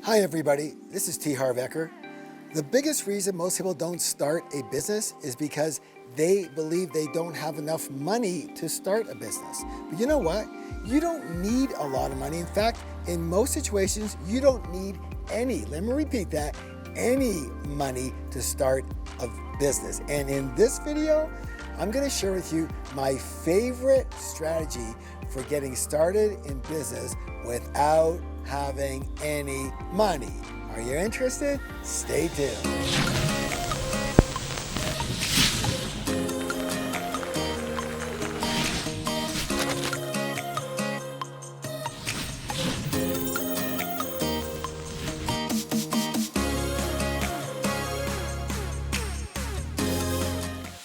Hi everybody, this is Harv Eker. The biggest reason most people don't start a business is because they believe they don't have enough money to start a business. But you know what? You don't need a lot of money. In fact, in most situations, you don't need any, let me repeat that, any money to start a business. And in this video, I'm going to share with you my favorite strategy for getting started in business without having any money. Are you interested? Stay tuned.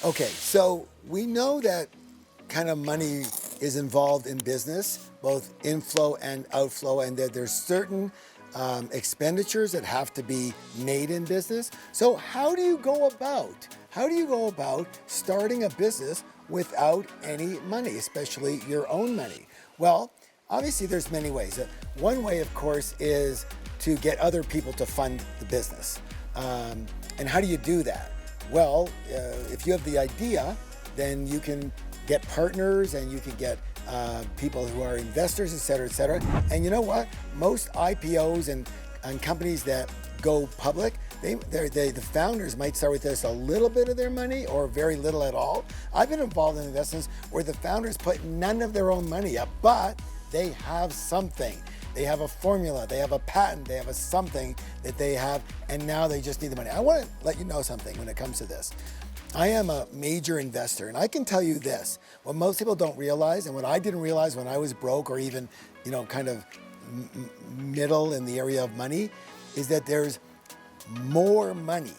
Okay, so we know that kind of money is involved in business, both inflow and outflow, and that there's certain expenditures that have to be made in business. So how do you go about starting a business without any money, especially your own money? Well, obviously there's many ways. One way, of course, is to get other people to fund the business. And how do you do that? Well, if you have the idea, then you can get partners and you can get people who are investors, et cetera, et cetera. And you know what? Most IPOs and companies that go public, the founders might start with just a little bit of their money or very little at all. I've been involved in investments where the founders put none of their own money up, but they have something. They have a formula, they have a patent, they have a something that they have, and now they just need the money. I want to let you know something when it comes to this. I am a major investor, and I can tell you this, what most people don't realize, and what I didn't realize when I was broke or even, kind of middle in the area of money, is that there's more money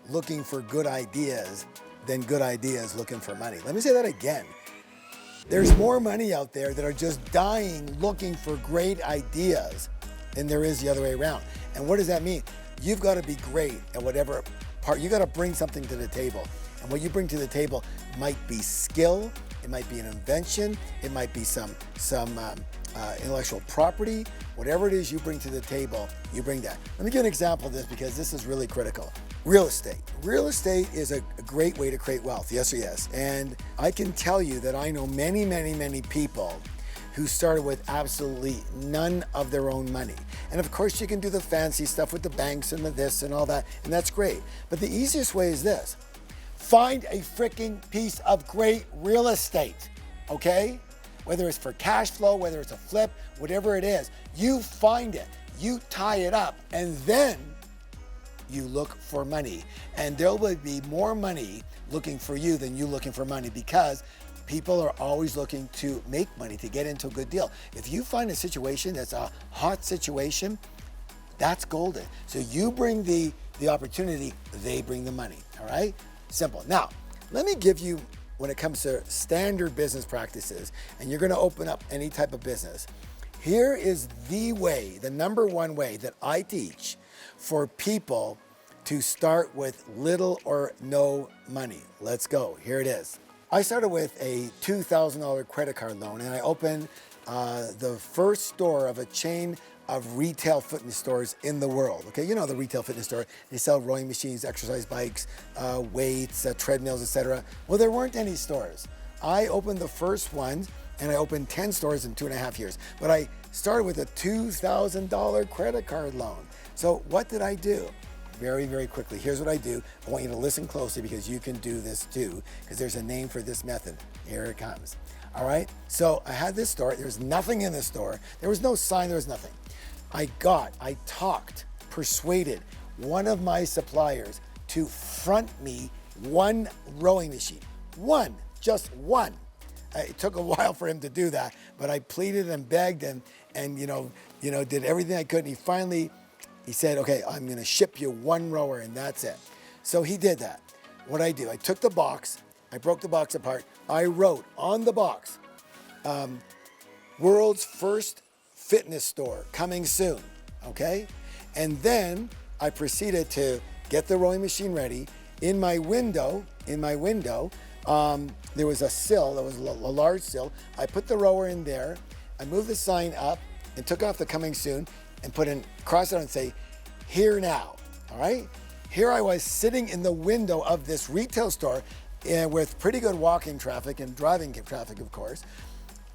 looking for good ideas than good ideas looking for money. Let me say that again. There's more money out there that are just dying looking for great ideas than there is the other way around. And what does that mean? You've got to be great at whatever part. You got to bring something to the table. And what you bring to the table might be skill, it might be an invention, it might be some intellectual property. Whatever it is you bring to the table, you bring that. Let me give an example of this because this is really critical. Real estate. Real estate is a great way to create wealth, yes or yes. And I can tell you that I know many, many, many people who started with absolutely none of their own money. And of course you can do the fancy stuff with the banks and the this and all that, and that's great. But the easiest way is this. Find a freaking piece of great real estate, okay? Whether it's for cash flow, whether it's a flip, whatever it is, you find it, you tie it up, and then you look for money. And there will be more money looking for you than you looking for money, because people are always looking to make money, to get into a good deal. If you find a situation that's a hot situation, that's golden. So you bring the opportunity, they bring the money, all right? Simple. Now, let me give you, when it comes to standard business practices, and you're gonna open up any type of business, here is the way, the number one way that I teach for people to start with little or no money. Let's go, here it is. I started with a $2,000 credit card loan, and I opened the first store of a chain of retail fitness stores in the world. Okay, you know the retail fitness store, they sell rowing machines, exercise bikes, weights, treadmills, etc. Well, there weren't any stores. I opened the first one, and I opened 10 stores in 2.5 years. But I started with a $2,000 credit card loan. So what did I do? Very, very quickly, here's what I do. I want you to listen closely because you can do this too, because there's a name for this method. Here it comes. All right, so I had this store. There was nothing in the store. There was no sign, there was nothing. I talked, persuaded one of my suppliers to front me one rowing machine. One, just one. It took a while for him to do that, but I pleaded and begged and did everything I could. And he said, okay, I'm gonna ship you one rower and that's it. So he did that. What I do, I took the box, I broke the box apart. I wrote on the box, world's first fitness store coming soon, okay? And then I proceeded to get the rowing machine ready. In my window, there was a sill, there was a large sill. I put the rower in there. I moved the sign up and took off the coming soon. and cross it out and say, here now, all right? Here I was sitting in the window of this retail store with pretty good walking traffic and driving traffic, of course,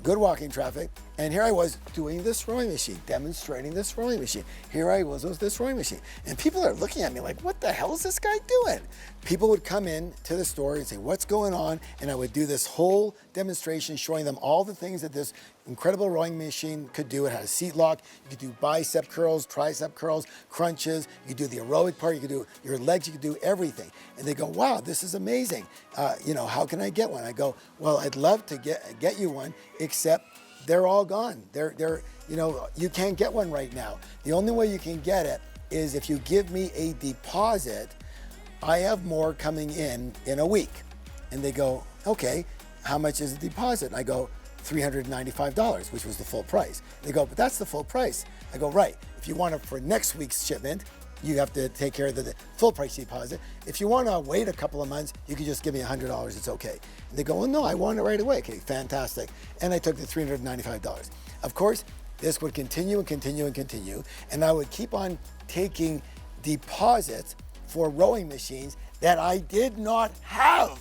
good walking traffic, and here I was doing this rowing machine, demonstrating this rowing machine. Here I was with this rowing machine. And people are looking at me like, what the hell is this guy doing? People would come in to the store and say, what's going on? And I would do this whole demonstration showing them all the things that this incredible rowing machine could do. It had a seat lock. You could do bicep curls, tricep curls, crunches. You could do the aerobic part. You could do your legs. You could do everything. And they go, wow, this is amazing. How can I get one? I go, well, I'd love to get you one, except they're all gone. You can't get one right now. The only way you can get it is if you give me a deposit. I have more coming in a week. And they go, okay, how much is the deposit? And I go, $395, which was the full price. They go, but that's the full price. I go, right. If you want it for next week's shipment, you have to take care of the full price deposit. If you want to wait a couple of months, you can just give me $100, it's okay. And they go, well, no, I want it right away. Okay, fantastic. And I took the $395. Of course, this would continue and continue and continue, and I would keep on taking deposits for rowing machines that I did not have,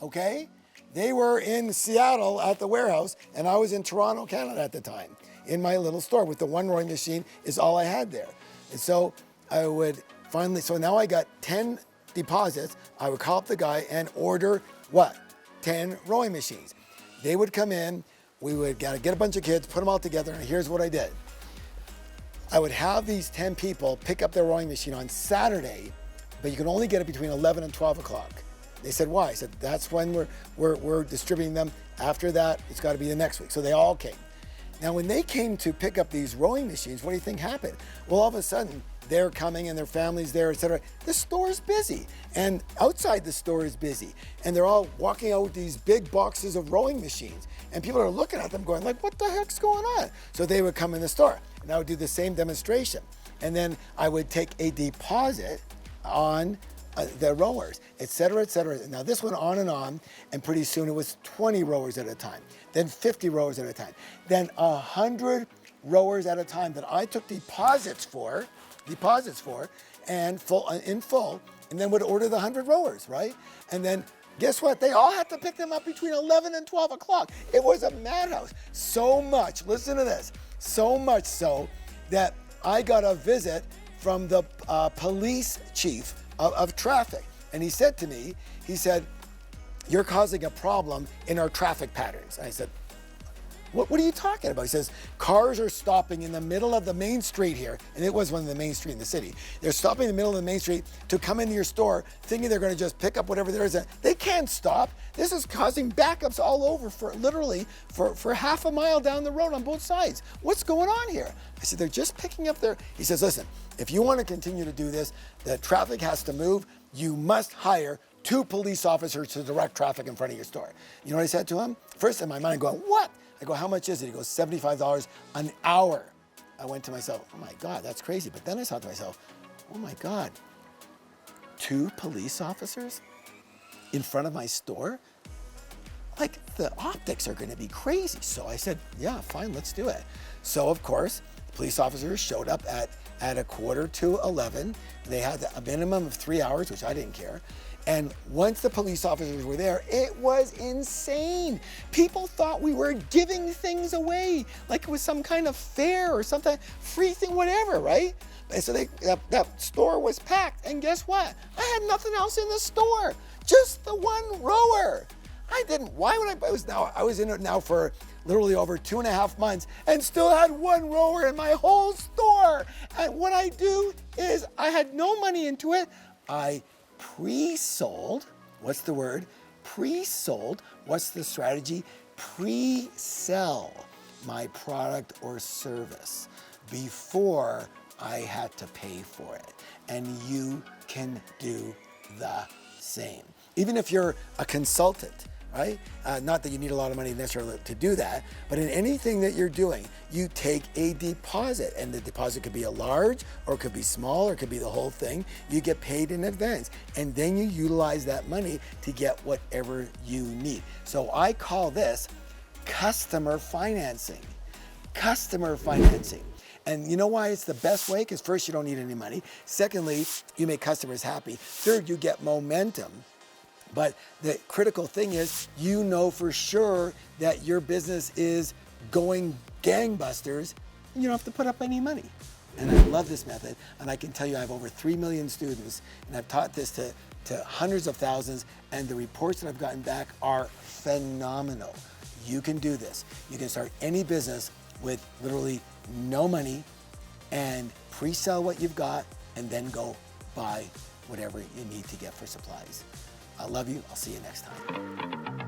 okay? They were in Seattle at the warehouse, and I was in Toronto, Canada at the time, in my little store with the one rowing machine is all I had there. And so I would so now I got 10 deposits. I would call up the guy and order what? 10 rowing machines. They would come in, we would get a bunch of kids, put them all together, and here's what I did. I would have these 10 people pick up their rowing machine on Saturday, but you can only get it between 11 and 12 o'clock. They said, why? I said, that's when we're distributing them. After that, it's got to be the next week. So they all came. Now, when they came to pick up these rowing machines, what do you think happened? Well, all of a sudden, they're coming and their family's there, et cetera. The store is busy, and outside the store is busy. And they're all walking out with these big boxes of rowing machines. And people are looking at them going like, what the heck's going on? So they would come in the store, and I would do the same demonstration. And then I would take a deposit on the rowers, et cetera, et cetera. Now this went on, and pretty soon it was 20 rowers at a time, then 50 rowers at a time, then 100 rowers at a time that I took deposits for, and in full, and then would order the 100 rowers, right? And then guess what? They all had to pick them up between 11 and 12 o'clock. It was a madhouse. So much, listen to this, so much so that I got a visit from the police chief of traffic. And he said to me, you're causing a problem in our traffic patterns. And I said, what are you talking about? He says, cars are stopping in the middle of the main street here. And it was one of the main street in the city. They're stopping in the middle of the main street to come into your store thinking they're going to just pick up whatever there is. They can't stop. This is causing backups all over for half a mile down the road on both sides. What's going on here? I said, they're just picking up He says, listen, if you want to continue to do this, the traffic has to move. You must hire 2 police officers to direct traffic in front of your store. You know what I said to him? First in my mind, going, what? I go, how much is it? He goes, $75 an hour. I went to myself, oh my God, that's crazy. But then I thought to myself, oh my God, 2 police officers in front of my store? Like, the optics are gonna be crazy. So I said, yeah, fine, let's do it. So of course, the police officers showed up at 11:45. They had a minimum of 3 hours, which I didn't care. And once the police officers were there, it was insane. People thought we were giving things away, like it was some kind of fair or something, free thing, whatever, right? And so that store was packed. And guess what? I had nothing else in the store, just the one rower. I was in it now for literally over 2.5 months and still had one rower in my whole store. And what I do is I had no money into it. I pre-sold. What's the word? Pre-sold. What's the strategy? Pre-sell my product or service before I had to pay for it. And you can do the same. Even if you're a consultant, right? Not that you need a lot of money necessarily to do that, but in anything that you're doing, you take a deposit, and the deposit could be a large, or it could be small, or it could be the whole thing. You get paid in advance, and then you utilize that money to get whatever you need. So I call this customer financing. Customer financing. And you know why it's the best way? Because first, you don't need any money. Secondly, you make customers happy. Third, you get momentum. But the critical thing is, you know for sure that your business is going gangbusters, and you don't have to put up any money. And I love this method, and I can tell you I have over 3 million students, and I've taught this to hundreds of thousands, and the reports that I've gotten back are phenomenal. You can do this. You can start any business with literally no money and pre-sell what you've got, and then go buy whatever you need to get for supplies. I love you. I'll see you next time.